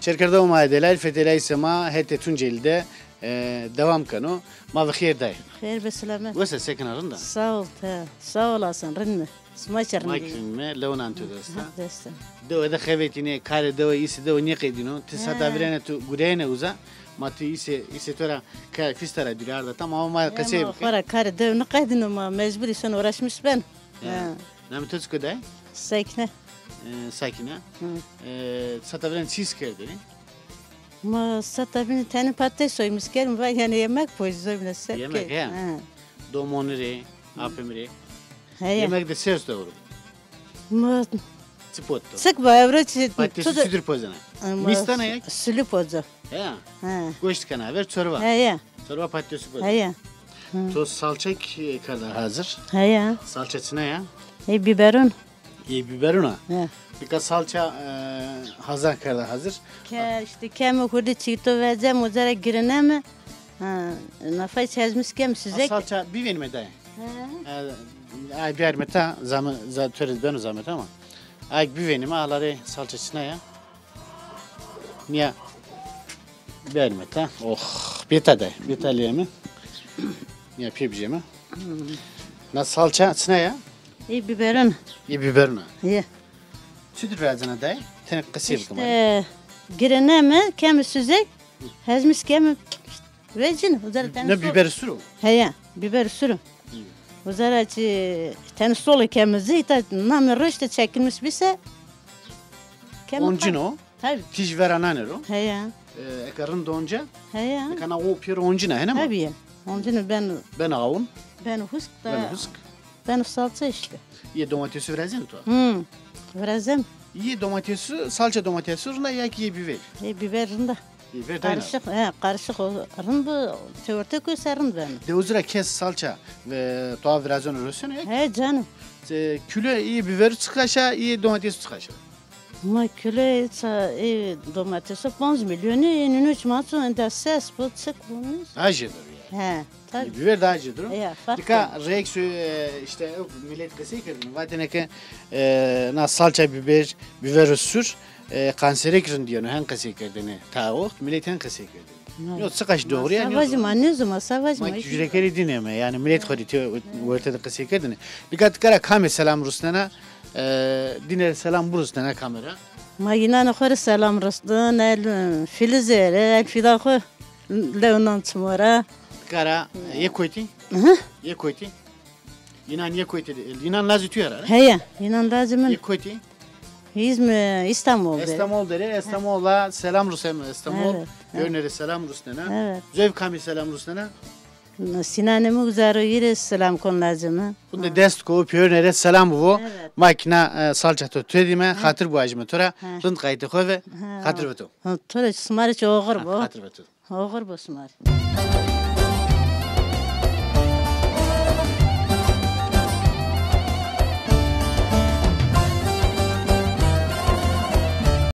شركة ما دلائل فتلاقي سما هت تنجلده devam kanu. Ma bخير داي. خير بالسلامة. وسه ساكن رندا. ساول أصلا رنة. سماشر ما يكفي لون أنتو دستا. دستا. دو هذا خبيتيني كار دو يس دو نيقيدينو تساتا برينا تو غرينا وزا ما تو يس ترى كفيسترا ديار تمام ما كسب. فرا كار دو نقيدينو ما مجبوري سن وراش مسبن. نعم تسكو داي. ساكنة. ساكنة. تساتا برينا سيس كردني. ما ستابين تاني باتي سوي مسكين ما يعني يمك بوز زي من السك. يمك يا. دومونري أبمري. هيا. يمك ده سيرس دورو. ما. Sipotto. Sık bağırıcı. Pati sütür pozana. Mistana ya. Sülü poza. Ya. Goşt kana ver çorba. Heya. Çorba patates poza. Heya. To salça kadar hazır. Heya. Salçasına ya. Biberon. Biberona. He. Birkaç salça hazır kadar hazır. İşte kemi kurdu çıktı vereceğim o zara girene mi? Nafay çezmiş kem size. Salça bir verme dayı. Ay bir verme ta zaman zatörüz ben o zaman ama. Ay bir verme ağları salçasına ya. Niye? Verme ta. Oh beta dayı. Betalya mı? Niye piyeceğim? Nasıl salçasına ya? Biberon. Biberona. He. Sütür vereceğine dayı. Tenek kısır İşte girene mi kemi size? Hezmiş kemi. Vecin o zara ne biber sürü? Heya. Biber sürü. O zara tane solu kemizi ita namı rıştı çekilmiş bise. Oncin o. Tabii. Tiş veranane o. Heya. Ekarın donca. Heya. Kana o pir oncina hene mi? Tabii. Oncunu Ben ağun. Ben husk da. Ben husk. Ben salça işte. İyi domatesi vereceğim tu. Vereceğim. İyi domatesi, salça domatesi rına ya ki iyi biber. Biber rında. Biber karışık, karışık rında. Teorite koy sarın ben. De uzra kes salça ve toğa vereceğin rösün ya. He canım. Küle iyi biber çıkaşa, iyi domates çıkaşa. Ma küle domatesi 5 milyonu en üç maçın da ses bu çık bunu. Acıdır ya. He. Tabii. Biber de acıdır. Dika renk işte millet kısayı kırdın. Vatene ki na salça biber sür kansere kirin diyor. Hen kısayı kırdığını tavuk millet hen kısayı kırdığını. Yok sıkaş doğru yani. Savacım annezim savacım. Ma yürekleri dinleme yani millet koriti ortada kısayı kırdığını. Dikkat kara kamera selam Ruslan'a diner selam Ruslan'a kamera. Ma yine ne selam Ruslan el filizere el fidaho Leonan Çmora. Kara ye koyti? Ye koyti? İnan ye koyti. İnan lazı tüyer ara. He, inan lazımın. Ye koyti? İzmir İstanbul'da. İstanbul dere. İstanbul'a selam Rusem İstanbul. Yönere selam Rusnena. Evet. Zevkami selam Rusnena. Sinan'ımı güzel yere selam kon lazımı. Bunda dest ko yönere selam bu. Makina salça to tüdime hatır bu acımı tora. Rınt kaydı koy ve hatır bu. Tora smarı çok ağır bu. Hatır bu. Ağır bu smarı.